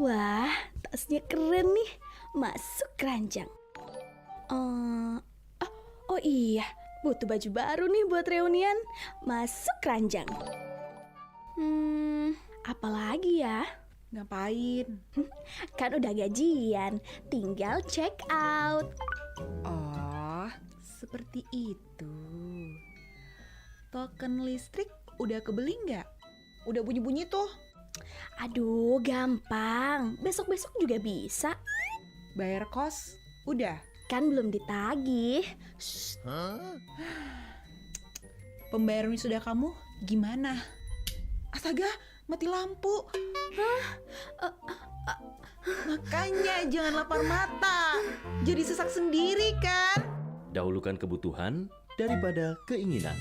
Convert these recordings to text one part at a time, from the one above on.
Wah, tasnya keren nih. Masuk keranjang. Oh iya, butuh baju baru nih buat reunian. Masuk keranjang. Apa lagi ya? Ngapain? Kan udah gajian, tinggal check out. Oh, seperti itu. Token listrik udah kebeli nggak? Udah bunyi-bunyi tuh. Aduh, gampang. Besok-besok juga bisa. Bayar kos? Udah? Kan belum ditagih. Pembayaran wisuda kamu gimana? Astaga, mati lampu. Makanya jangan lapar mata. Jadi sesak sendiri kan? Dahulukan kebutuhan daripada keinginan.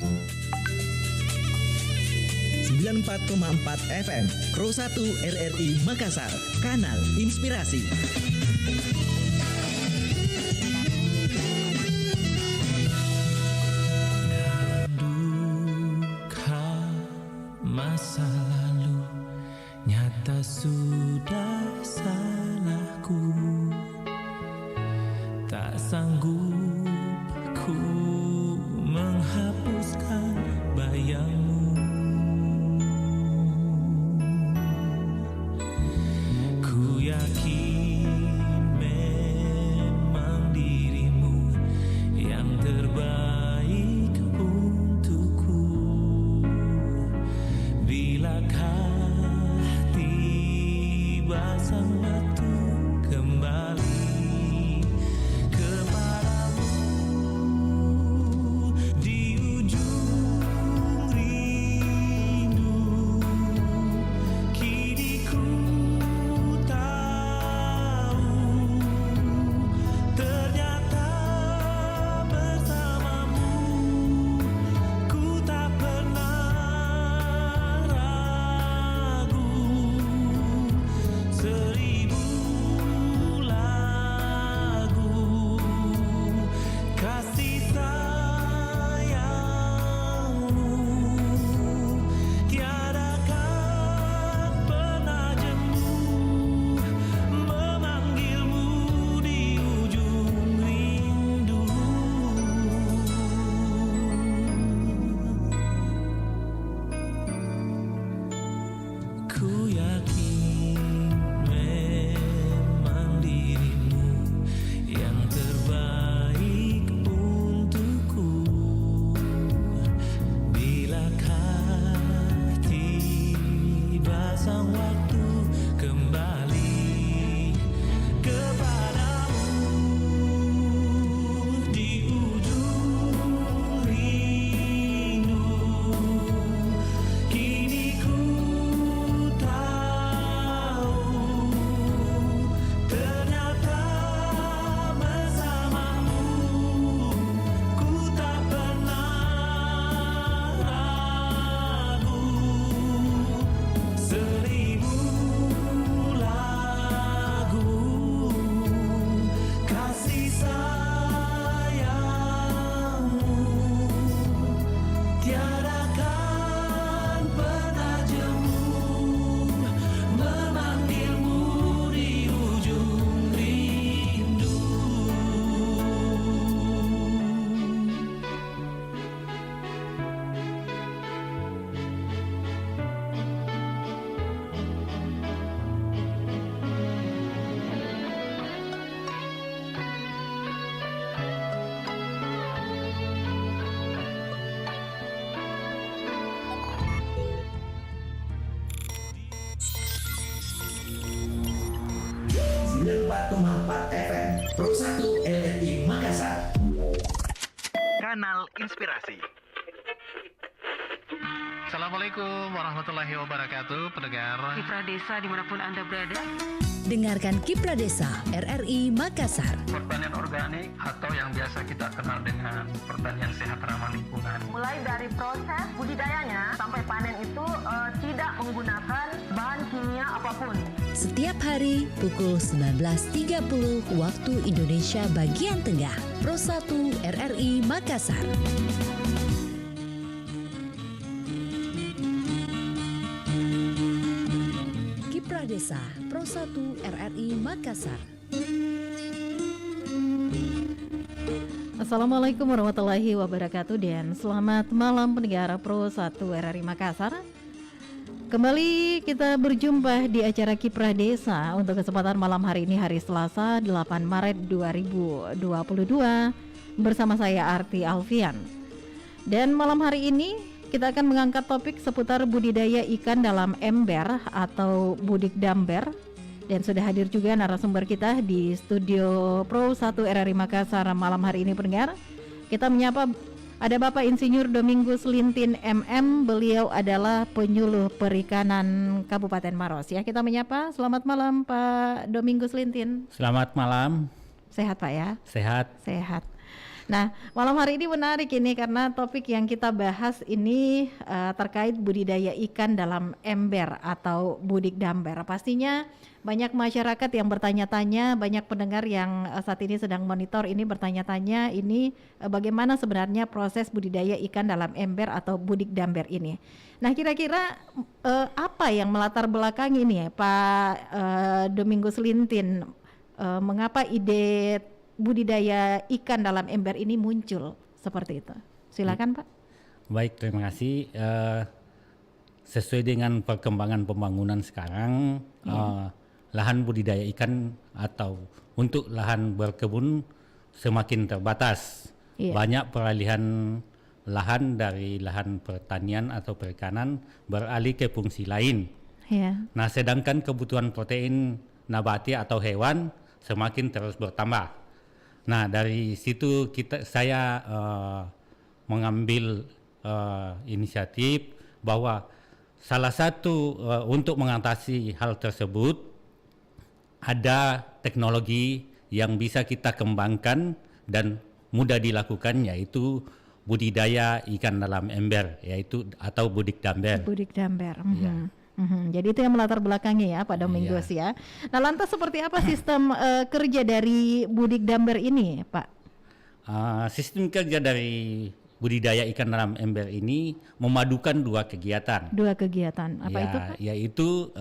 94,4 FM Pro 1 RRI Makassar, Kanal Inspirasi. Duka masa lalu nyata sudah salahku, tak sanggup ku menghapuskan bayangmu. Ku yakin memang dirimu yang terbaik untukku. Bilakah tiba sang waktu kembali kepadamu di ujung rindu, kini ku tahu ternyata bersamamu ku tak pernah ragu. Seribu lagu kasih sayangmu tiada akan pernah jemu, memanggilmu di ujung rindu. Ku yakin memang dirimu yang terbaik untukku. Bilakah tiba sang waktu kembali kepadamu di ujung rindu, kini ku tahu ternyata bersamamu ku tak pernah ragu. Seribu lagu kasih sayangmu tiada akan pernah jemu, memanggilmu di ujung rindu. FM Pro 1 RRI Makassar. Kanal Inspirasi. Assalamualaikum warahmatullahi wabarakatuh, pendengar. Kipra Desa dimanapun Anda berada. Dengarkan Kipra Desa RRI Makassar. Pertanian organik atau yang biasa kita kenal dengan pertanian sehat ramah lingkungan. Mulai dari proses budidayanya sampai panen itu tidak menggunakan bahan kimia apapun. Setiap hari pukul 19.30 waktu Indonesia bagian Tengah. Pro 1 RRI Makassar. Kipra Desa Desa Pro 1 RRI Makassar. Assalamualaikum warahmatullahi wabarakatuh dan selamat malam pendengar Pro 1 RRI Makassar. Kembali kita berjumpa di acara Kiprah Desa untuk kesempatan malam hari ini, hari Selasa 8 Maret 2022 bersama saya Arti Alfian. Dan malam hari ini kita akan mengangkat topik seputar budidaya ikan dalam ember atau budik damber. Dan sudah hadir juga narasumber kita di studio Pro 1 RRI Makassar malam hari ini pendengar. Kita menyapa ada Bapak Insinyur Domingus Lintin MM, beliau adalah penyuluh perikanan Kabupaten Maros ya. Kita menyapa, selamat malam Pak Domingus Lintin. Selamat malam. Sehat Pak ya? Sehat. Sehat. Nah, malam hari ini menarik ini karena topik yang kita bahas ini terkait budidaya ikan dalam ember atau budik damber. Pastinya banyak masyarakat yang bertanya-tanya, banyak pendengar yang saat ini sedang monitor ini bertanya-tanya ini bagaimana sebenarnya proses budidaya ikan dalam ember atau budik damber ini. Nah, kira-kira apa yang melatar belakangi ini ya Pak Domingus Lintin, mengapa ide budidaya ikan dalam ember ini muncul seperti itu? Silakan Pak. Baik, terima kasih. Sesuai dengan perkembangan pembangunan sekarang, lahan budidaya ikan atau untuk lahan berkebun semakin terbatas. Banyak peralihan lahan dari lahan pertanian atau perikanan beralih ke fungsi lain. Nah, sedangkan kebutuhan protein nabati atau hewan semakin terus bertambah. Nah, dari situ saya mengambil inisiatif bahwa salah satu untuk mengatasi hal tersebut ada teknologi yang bisa kita kembangkan dan mudah dilakukan, yaitu budidaya ikan dalam ember, yaitu atau budik damber. Budik damber. Jadi itu yang melatar belakangi ya Pak Domingus ya. Nah, lantas seperti apa sistem kerja dari budik damber ini Pak? Sistem kerja dari budidaya ikan dalam ember ini memadukan dua kegiatan. Dua kegiatan, apa itu Pak? Yaitu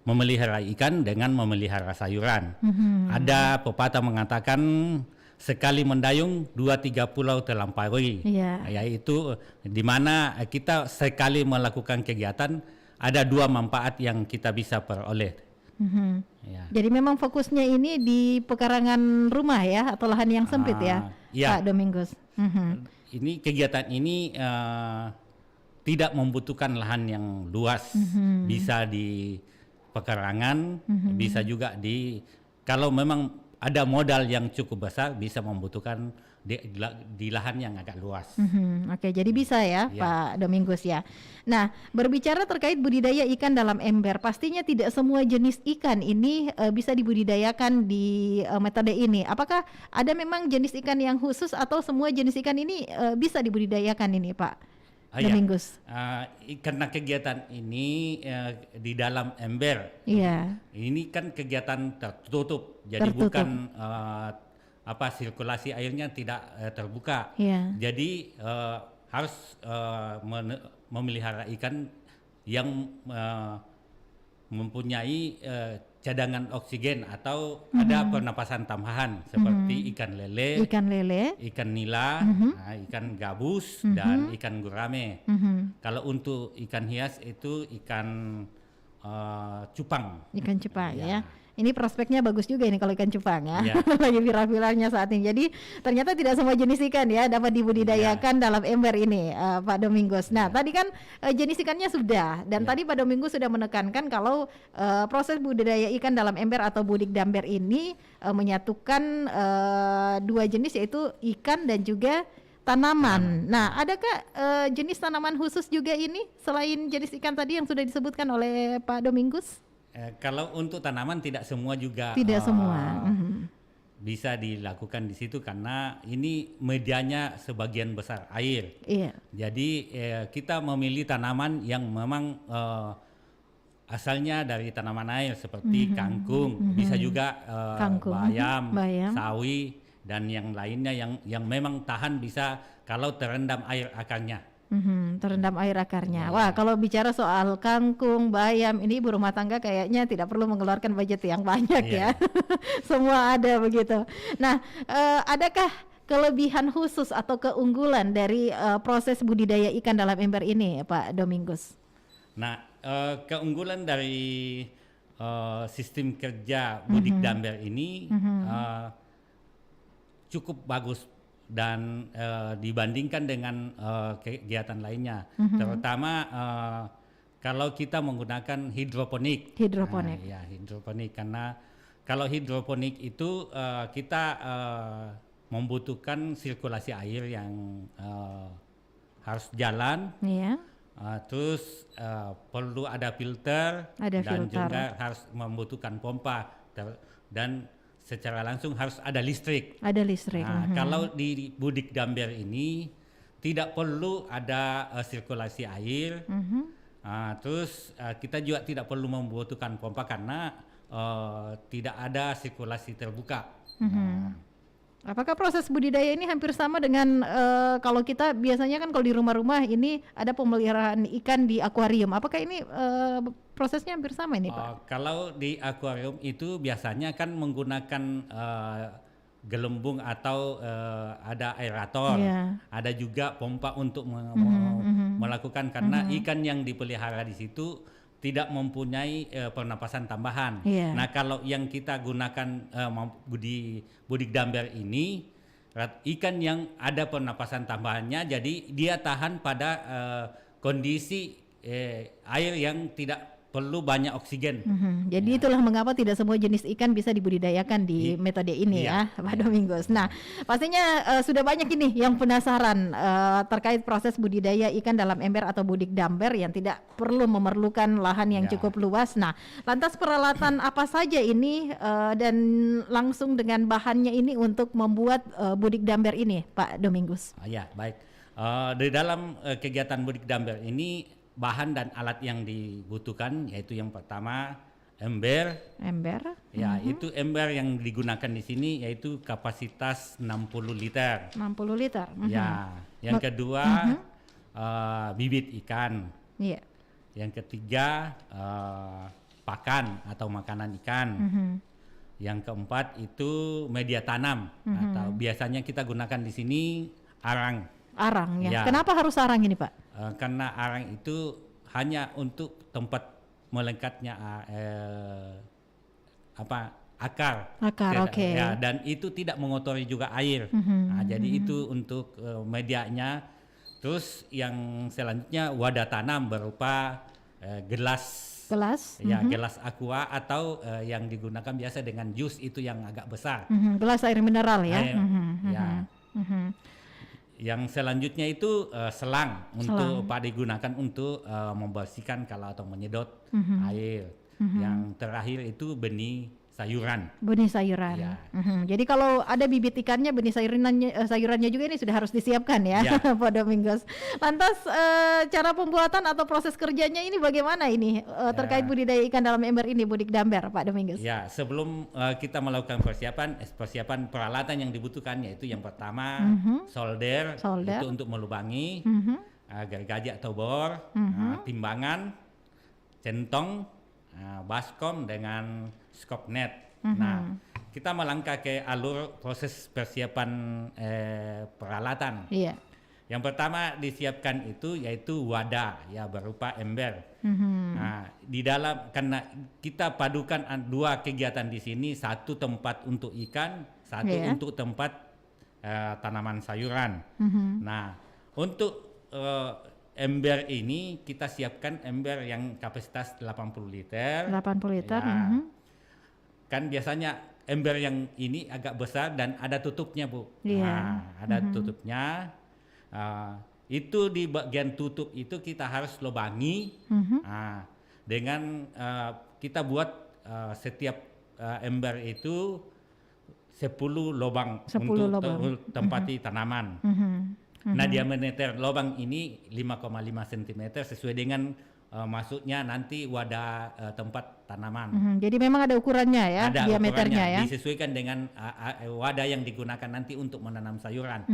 memelihara ikan dengan memelihara sayuran. Ada pepatah mengatakan sekali mendayung 2-3 pulau terlampaui. Yaitu di mana kita sekali melakukan kegiatan ada dua manfaat yang kita bisa peroleh. Jadi memang fokusnya ini di pekarangan rumah ya atau lahan yang sempit ya Pak Domingus. Ini kegiatan ini tidak membutuhkan lahan yang luas, bisa di pekarangan, bisa juga kalau memang ada modal yang cukup besar bisa membutuhkan di lahan yang agak luas. Oke, jadi bisa ya Pak Domingus ya. Nah, berbicara terkait budidaya ikan dalam ember, pastinya tidak semua jenis ikan ini bisa dibudidayakan di metode ini. Apakah ada memang jenis ikan yang khusus atau semua jenis ikan ini bisa dibudidayakan ini Pak Domingus? Karena kegiatan ini di dalam ember, ini kan kegiatan tertutup, jadi bukan sirkulasi airnya tidak terbuka. Jadi harus memelihara ikan yang mempunyai cadangan oksigen atau ada pernapasan tambahan seperti ikan lele, ikan nila, ikan gabus dan ikan gurame. Kalau untuk ikan hias itu ikan cupang. Ikan cupang ya. Ini prospeknya bagus juga ini kalau ikan cupang ya. Lagi viral-viralnya saat ini. Jadi ternyata tidak semua jenis ikan ya dapat dibudidayakan dalam ember ini Pak Domingus. Nah tadi kan jenis ikannya sudah. Dan tadi Pak Domingus sudah menekankan kalau proses budidaya ikan dalam ember atau budik damber ini menyatukan dua jenis yaitu ikan dan juga tanaman. Nah adakah jenis tanaman khusus juga ini selain jenis ikan tadi yang sudah disebutkan oleh Pak Domingus? Kalau untuk tanaman tidak semua juga bisa dilakukan di situ karena ini medianya sebagian besar air. Jadi kita memilih tanaman yang memang asalnya dari tanaman air seperti kangkung, bisa juga bayam, sawi dan yang lainnya yang memang tahan bisa kalau terendam air akarnya. Terendam air akarnya. Wah, kalau bicara soal kangkung, bayam, ini ibu rumah tangga kayaknya tidak perlu mengeluarkan budget yang banyak ya. Semua ada begitu. Nah, adakah kelebihan khusus atau keunggulan dari proses budidaya ikan dalam ember ini, Pak Domingus? Nah, keunggulan dari sistem kerja budik damber ini cukup bagus dan dibandingkan dengan kegiatan lainnya, terutama kalau kita menggunakan hidroponik. Hidroponik. Hidroponik, karena kalau hidroponik itu kita membutuhkan sirkulasi air yang harus jalan. Terus perlu ada filter, juga harus membutuhkan pompa dan secara langsung harus ada listrik. Ada listrik. Kalau di budik damber ini tidak perlu ada sirkulasi air. Terus kita juga tidak perlu membutuhkan pompa karena tidak ada sirkulasi terbuka. Apakah proses budidaya ini hampir sama dengan kalau kita biasanya kan kalau di rumah-rumah ini ada pemeliharaan ikan di akuarium? Apakah ini prosesnya hampir sama ini, Pak? Kalau di akuarium itu biasanya kan menggunakan gelembung atau ada aerator, ada juga pompa untuk melakukan, karena ikan yang dipelihara di situ tidak mempunyai pernapasan tambahan. Nah, kalau yang kita gunakan di budik damber ini ikan yang ada pernapasan tambahannya, jadi dia tahan pada kondisi air yang tidak perlu banyak oksigen. Jadi itulah mengapa tidak semua jenis ikan bisa dibudidayakan di metode ini ya, Pak Domingus. Nah, pastinya sudah banyak ini yang penasaran terkait proses budidaya ikan dalam ember atau budik damber yang tidak perlu memerlukan lahan yang cukup luas. Nah, lantas peralatan apa saja ini dan langsung dengan bahannya ini untuk membuat budik damber ini, Pak Domingus? Baik. Di dalam kegiatan budik damber ini bahan dan alat yang dibutuhkan yaitu yang pertama ember. Itu ember yang digunakan di sini yaitu kapasitas 60 liter. 60 liter. Yang kedua bibit ikan. Yang ketiga pakan atau makanan ikan. Yang keempat itu media tanam atau biasanya kita gunakan di sini arang. Arang ya. Kenapa harus arang ini, Pak? Karena arang itu hanya untuk tempat melengkatnya akar. Oke. Dan itu tidak mengotori juga air. Jadi itu untuk medianya. Terus yang selanjutnya wadah tanam berupa gelas. Gelas aqua atau yang digunakan biasa dengan jus itu yang agak besar. Gelas air mineral ya. Yang selanjutnya itu selang untuk digunakan untuk membersihkan atau menyedot air. Yang terakhir itu benih sayuran. Jadi kalau ada bibit ikannya, benih sayurannya juga ini sudah harus disiapkan ya, Pak Domingus. Lantas cara pembuatan atau proses kerjanya ini bagaimana ini terkait budidaya ikan dalam ember ini, budik damber, Pak Domingus? Sebelum kita melakukan persiapan peralatan yang dibutuhkan yaitu yang pertama solder itu untuk melubangi, gergaji atau bor, timbangan, centong, baskom dengan scope net. Nah, kita melangkah ke alur proses persiapan peralatan. Yang pertama disiapkan itu yaitu wadah berupa ember. Nah, di dalam karena kita padukan dua kegiatan di sini, satu tempat untuk ikan, satu untuk tempat tanaman sayuran. Nah, untuk ember ini kita siapkan ember yang kapasitas 80 liter. Kan biasanya ember yang ini agak besar dan ada tutupnya, Bu. Ada tutupnya. Itu di bagian tutup itu kita harus lubangi. Dengan kita buat setiap ember itu 10 lubang untuk tempati tanaman. Nah, diameter lubang ini 5,5 cm sesuai dengan masuknya nanti wadah tempat tanaman. Jadi memang ada ukurannya ya, Ada diameternya ukurannya, ya. disesuaikan dengan wadah yang digunakan nanti untuk menanam sayuran.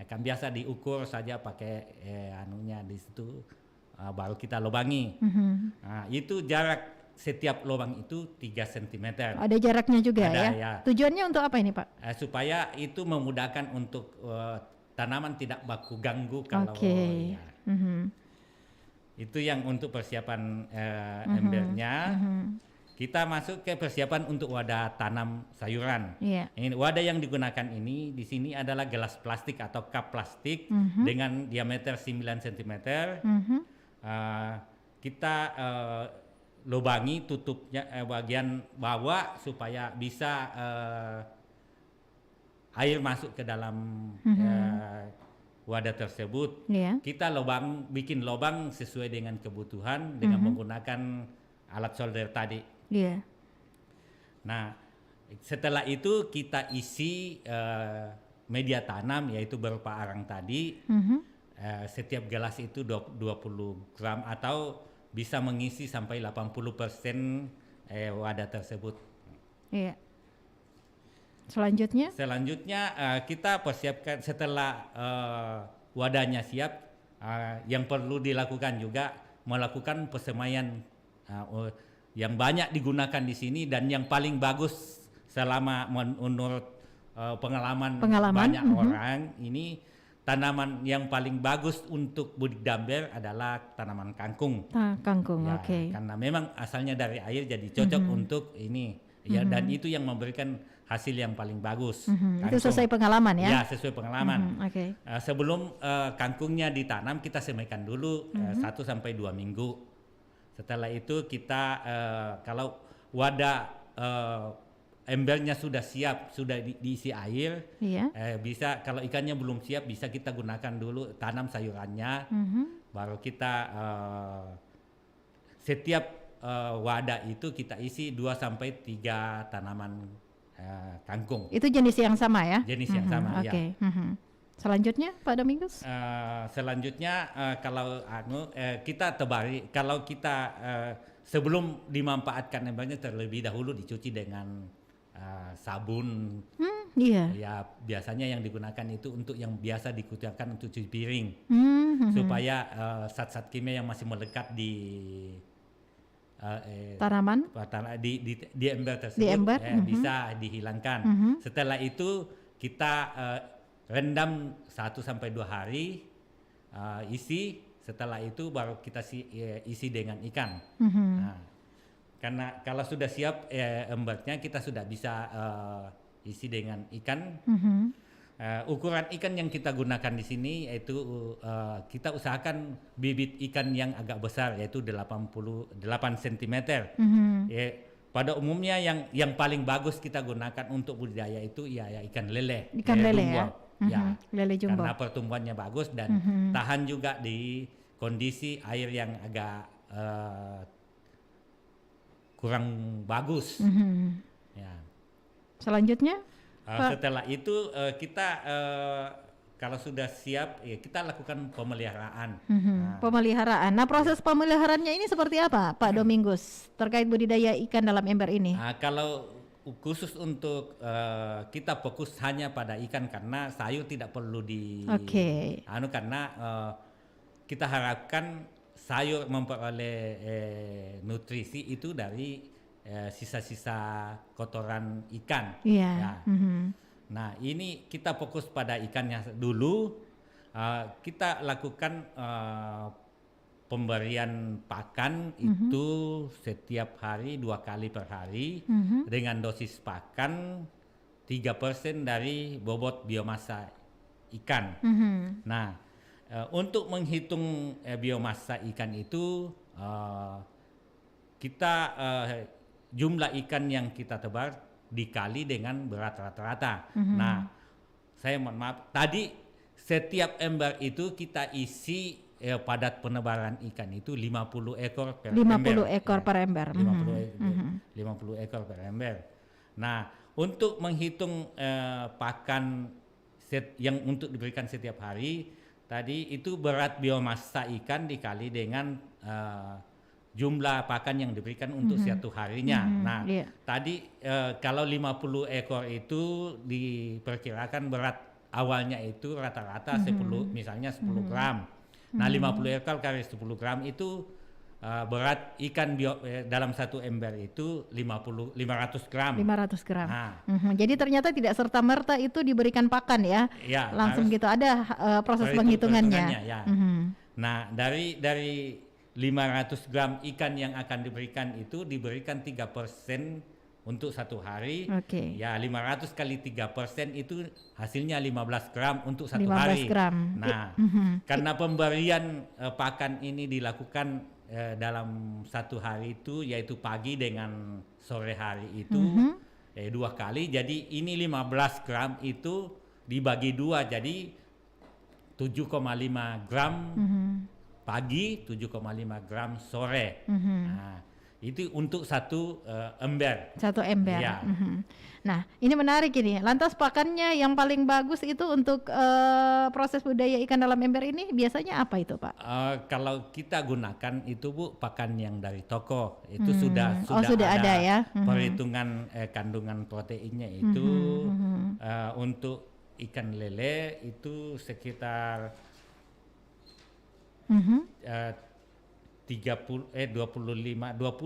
Kan biasa diukur saja pakai anunya di situ, baru kita lubangi. Nah, itu jarak setiap lubang itu 3 cm. Ada jaraknya juga Ada, ya. ya. Tujuannya untuk apa ini Pak? Supaya itu memudahkan untuk tanaman tidak baku ganggu kalau ya. Itu yang untuk persiapan embernya. Kita masuk ke persiapan untuk wadah tanam sayuran. Ini wadah yang digunakan ini di sini adalah gelas plastik atau cup plastik dengan diameter 9 cm. Kita lubangi tutupnya bagian bawah supaya bisa air masuk ke dalam wadah tersebut. Kita bikin lubang sesuai dengan kebutuhan dengan menggunakan alat solder tadi. Nah, setelah itu kita isi media tanam yaitu berupa arang tadi. Setiap gelas itu 20 gram atau bisa mengisi sampai 80% wadah tersebut. Selanjutnya kita persiapkan setelah wadahnya siap, yang perlu dilakukan juga melakukan persemaian yang banyak digunakan di sini dan yang paling bagus selama menurut pengalaman banyak orang ini. Tanaman yang paling bagus untuk budidaya adalah tanaman kangkung. Kangkung, oke. Karena memang asalnya dari air jadi cocok untuk ini. Ya, dan itu yang memberikan hasil yang paling bagus. Itu sesuai pengalaman ya? Ya, sesuai pengalaman. Sebelum kangkungnya ditanam kita semaikan dulu 1 sampai 2 minggu. Setelah itu kita kalau wadah embernya sudah siap, sudah diisi air, bisa kalau ikannya belum siap bisa kita gunakan dulu tanam sayurannya, baru kita setiap wadah itu kita isi 2 sampai 3 tanaman kangkung. Itu jenis yang sama ya? Jenis yang sama, ya. Selanjutnya Pak Domingus? Selanjutnya kalau kita tebari, kalau kita sebelum dimanfaatkan embernya terlebih dahulu dicuci dengan sabun. Ya biasanya yang digunakan itu untuk yang biasa digunakan untuk cuci piring, supaya zat-zat kimia yang masih melekat di tanaman di ember tersebut bisa dihilangkan. Setelah itu kita rendam 1 sampai 2 hari, isi. Setelah itu baru kita isi dengan ikan. Nah, karena kalau sudah siap embernya kita sudah bisa isi dengan ikan. Ukuran ikan yang kita gunakan di sini yaitu kita usahakan bibit ikan yang agak besar yaitu 88 cm. Pada umumnya yang paling bagus kita gunakan untuk budidaya itu ya ikan lele. Ikan lele ya. Lele jumbo. Karena pertumbuhannya bagus dan tahan juga di kondisi air yang agak kurang bagus. Ya. Selanjutnya? Setelah itu kita kalau sudah siap ya kita lakukan pemeliharaan. Pemeliharaan. Nah, proses pemeliharaannya ini seperti apa, Pak Domingus, terkait budidaya ikan dalam ember ini? Kalau khusus untuk kita fokus hanya pada ikan karena sayur tidak perlu karena kita harapkan sayur memperoleh nutrisi itu dari sisa-sisa kotoran ikan. Ya. Nah, ini kita fokus pada ikannya dulu. Kita lakukan pemberian pakan itu setiap hari 2 kali per hari dengan dosis pakan 3% dari bobot biomasa ikan. Nah, untuk menghitung biomasa ikan itu kita jumlah ikan yang kita tebar dikali dengan berat rata-rata. Nah, saya mohon maaf, tadi setiap ember itu kita isi padat penebaran ikan itu 50 ekor per ember. 50 ekor per ember. 50 ekor per ember. Nah, untuk menghitung pakan yang untuk diberikan setiap hari, tadi itu berat biomasa ikan dikali dengan jumlah pakan yang diberikan untuk satu harinya. Nah, tadi kalau 50 ekor itu diperkirakan berat awalnya itu rata-rata 10 misalnya 10 gram. Nah, 50 ekor kali 10 gram itu berat ikan dalam satu ember itu 500 gram. 500 gram. Nah, jadi ternyata tidak serta-merta itu diberikan pakan ya. Langsung gitu ada proses penghitungannya. Ya. Nah, dari 500 gram ikan yang akan diberikan itu diberikan 3% untuk satu hari. Ya, 500 kali 3% itu hasilnya 15 gram untuk satu 15 hari. Gram. Nah, karena pemberian pakan ini dilakukan dalam satu hari itu, yaitu pagi dengan sore hari itu, 2 kali. Jadi ini 15 gram itu dibagi 2, jadi 7,5 gram pagi, 7,5 gram sore. Nah, itu untuk satu ember. Satu ember. Ya. Nah, ini menarik ini. Lantas pakannya yang paling bagus itu untuk proses budidaya ikan dalam ember ini biasanya apa itu, Pak? Kalau kita gunakan itu, Bu, pakan yang dari toko itu sudah ada ya. Perhitungan kandungan proteinnya itu untuk ikan lele itu sekitar 20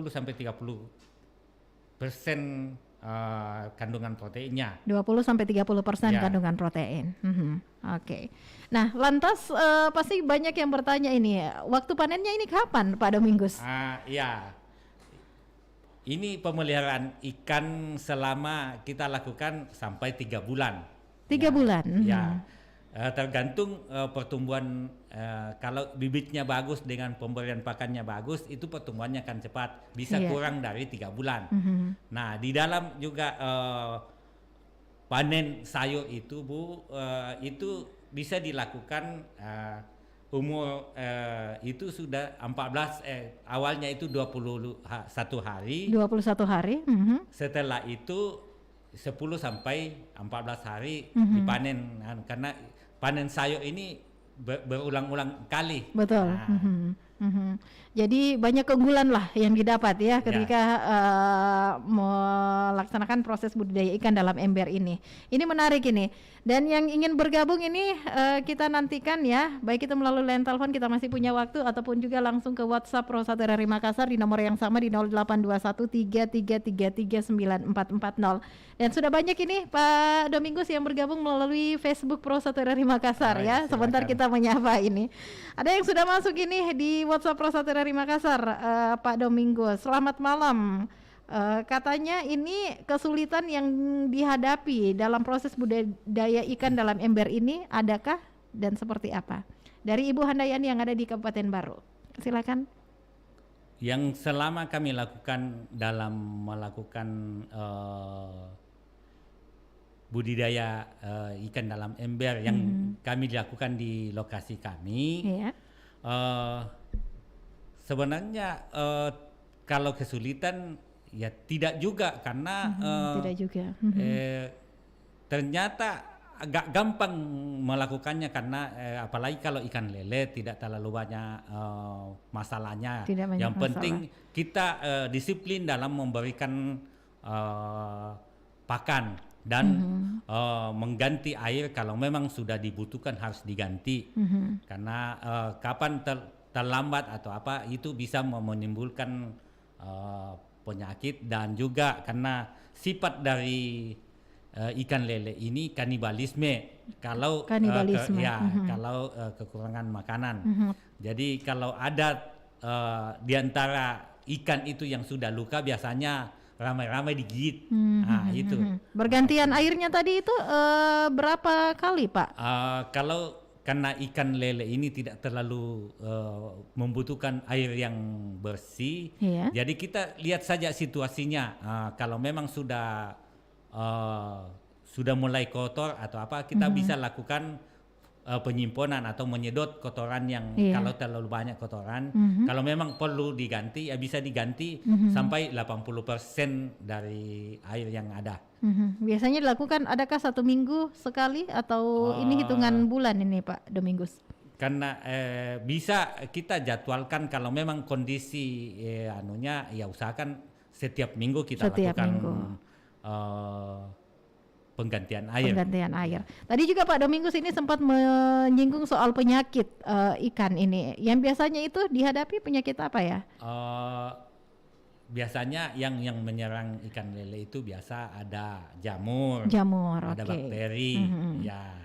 sampai 30% kandungan proteinnya. 20 sampai 30% kandungan protein. Oke. Nah, lantas pasti banyak yang bertanya ini, waktu panennya ini kapan, Pak Domingus? Ya. Ini pemeliharaan ikan selama kita lakukan sampai 3 bulan. 3 bulan. Ya. Tergantung pertumbuhan, kalau bibitnya bagus dengan pemberian pakannya bagus, itu pertumbuhannya akan cepat, bisa kurang dari 3 bulan. Nah, di dalam juga panen sayur itu, Bu, itu bisa dilakukan umur itu sudah 14 awalnya itu 21 hari. 21 hari. Setelah itu 10 sampai 14 hari dipanen, karena panen sayur ini berulang-ulang kali. Betul. Jadi banyak keunggulan lah yang didapat ya ketika melaksanakan proses budidaya ikan dalam ember ini. Ini menarik ini. Dan yang ingin bergabung ini kita nantikan ya, baik itu melalui line telepon, kita masih punya waktu, ataupun juga langsung ke WhatsApp Pro 1 RRI Makassar di nomor yang sama di 082133339440. Dan sudah banyak ini Pak Domingus yang bergabung melalui Facebook Pro 1 RRI Makassar ya. Sebentar kita menyapa ini. Ada yang sudah masuk ini di WhatsApp Pro 1 RRI Makassar, Pak Domingus. Selamat malam. Katanya ini kesulitan yang dihadapi dalam proses budidaya ikan dalam ember ini adakah dan seperti apa? Dari Ibu Handayani yang ada di Kabupaten Baru. Silakan. Yang selama kami lakukan dalam melakukan budidaya ikan dalam ember yang kami lakukan di lokasi kami, sebenarnya kalau kesulitan ya tidak juga, karena tidak juga. Ternyata agak gampang melakukannya, karena apalagi kalau ikan lele tidak terlalu banyak masalahnya. Yang penting kita disiplin dalam memberikan pakan dan mengganti air kalau memang sudah dibutuhkan harus diganti. Karena kapan terlambat atau apa itu bisa menimbulkan penyakit, dan juga karena sifat dari ikan lele ini kanibalisme. Kalau kalau kekurangan makanan. Jadi kalau ada di antara ikan itu yang sudah luka, biasanya ramai-ramai digigit. Itu. Bergantian airnya tadi itu berapa kali, Pak? Kalau karena ikan lele ini tidak terlalu membutuhkan air yang bersih, jadi kita lihat saja situasinya. Kalau memang sudah mulai kotor atau apa, kita bisa lakukan penyimponan atau menyedot kotoran yang kalau terlalu banyak kotoran. Kalau memang perlu diganti, ya bisa diganti sampai 80% dari air yang ada. Biasanya dilakukan adakah 1 minggu sekali atau ini hitungan bulan ini Pak Domingus? karena bisa kita jadwalkan kalau memang kondisi ya usahakan setiap minggu kita lakukan penggantian air. Tadi juga Pak Domingus ini sempat menyinggung soal penyakit ikan ini. Yang biasanya itu dihadapi penyakit apa ya? Biasanya yang menyerang ikan lele itu biasa ada jamur, ada bakteri, ya.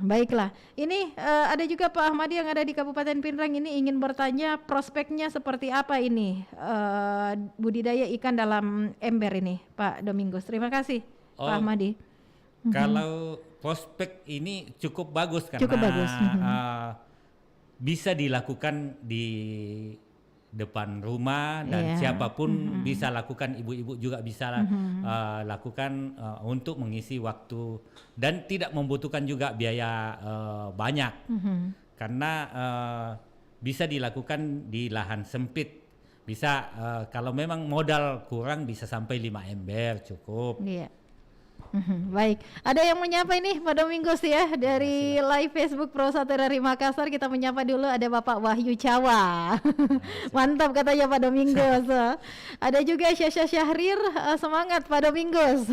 Baiklah, ini ada juga Pak Ahmadi yang ada di Kabupaten Pinrang ini ingin bertanya prospeknya seperti apa ini budidaya ikan dalam ember ini, Pak Domingus. Terima kasih, Pak Ahmadi. Kalau prospek ini cukup bagus karena bisa dilakukan di depan rumah dan siapapun bisa lakukan, ibu-ibu juga bisa lakukan untuk mengisi waktu dan tidak membutuhkan juga biaya banyak karena bisa dilakukan di lahan sempit, bisa kalau memang modal kurang bisa sampai 5 ember cukup. Baik, ada yang menyapa ini Pak Domingus ya dari live Facebook Pro 1 RRI Makassar. Kita menyapa dulu, ada Bapak Wahyu Cawa. Mantap katanya Pak Domingus. Ada juga Syasha Syahrir, semangat Pak Domingus.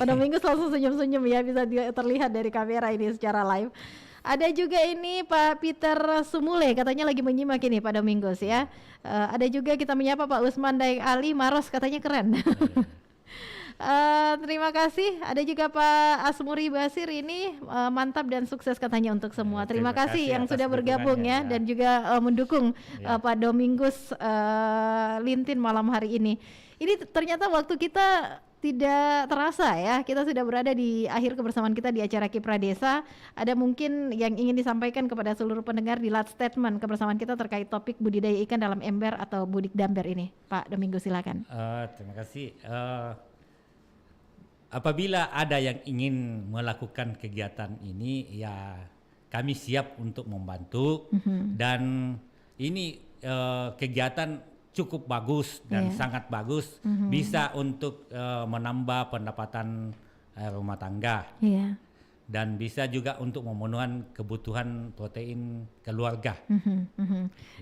Pak Domingus langsung senyum-senyum ya, bisa terlihat dari kamera ini secara live. Ada juga ini Pak Peter Sumule, katanya lagi menyimak ini Pak Domingus ya. Ada juga kita menyapa Pak Usman Daeng Ali Maros, katanya keren. Terima kasih. Ada juga Pak Asmuri Basir ini mantap dan sukses katanya untuk semua. Terima kasih yang sudah bergabung ya dan juga mendukung Pak Domingus Lintin malam hari ini. Ini ternyata waktu kita tidak terasa ya, kita sudah berada di akhir kebersamaan kita di acara Kiprah Desa. Ada mungkin yang ingin disampaikan kepada seluruh pendengar di last statement kebersamaan kita terkait topik budidaya ikan dalam ember atau budik damber ini, Pak Domingus, silakan. Terima kasih. Apabila ada yang ingin melakukan kegiatan ini, ya kami siap untuk membantu dan ini kegiatan cukup bagus dan sangat bagus, bisa untuk menambah pendapatan rumah tangga dan bisa juga untuk memenuhi kebutuhan protein keluarga.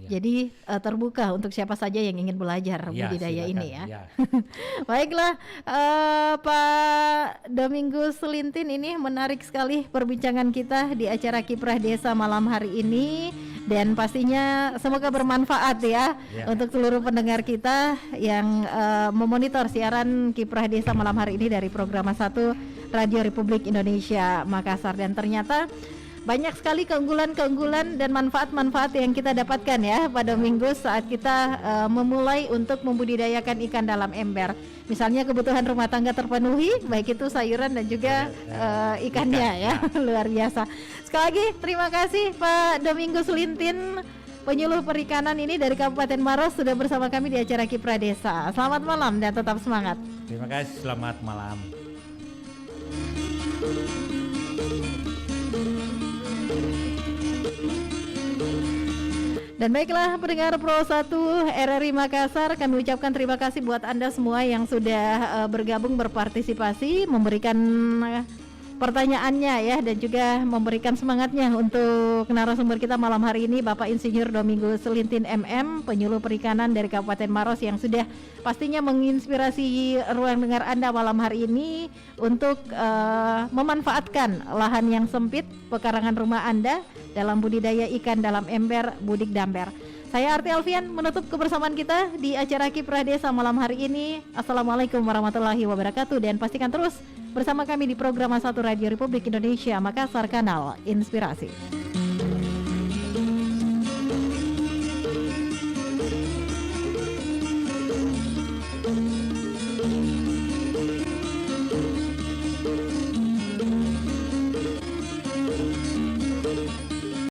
Jadi terbuka untuk siapa saja yang ingin belajar budidaya silakan, ini ya. Baiklah, Pak Domingus Lintin, ini menarik sekali perbincangan kita di acara Kiprah Desa malam hari ini dan pastinya semoga bermanfaat ya untuk seluruh pendengar kita yang memonitor siaran Kiprah Desa malam hari ini dari program 1 Radio Republik Indonesia Makassar. Dan ternyata banyak sekali keunggulan-keunggulan dan manfaat-manfaat yang kita dapatkan ya Pak Domingus saat kita memulai untuk membudidayakan ikan dalam ember. Misalnya kebutuhan rumah tangga terpenuhi, baik itu sayuran dan juga ikannya ya. Luar biasa. Sekali lagi terima kasih Pak Domingus Lintin, penyuluh perikanan ini dari Kabupaten Maros, sudah bersama kami di acara Kiprah Desa. Selamat malam dan tetap semangat. Terima kasih, selamat malam. Dan baiklah pendengar Pro 1 RRI Makassar, kami ucapkan terima kasih buat Anda semua yang sudah bergabung, berpartisipasi, memberikan pertanyaannya ya dan juga memberikan semangatnya untuk narasumber kita malam hari ini, Bapak Insinyur Domingus Lintin MM, penyuluh perikanan dari Kabupaten Maros, yang sudah pastinya menginspirasi ruang dengar Anda malam hari ini untuk memanfaatkan lahan yang sempit pekarangan rumah Anda dalam budidaya ikan dalam ember budik damber. Saya Arti Alfian menutup kebersamaan kita di acara Kiprah Desa malam hari ini. Assalamualaikum warahmatullahi wabarakatuh dan pastikan terus bersama kami di program 1 Radio Republik Indonesia Makassar, Kanal Inspirasi.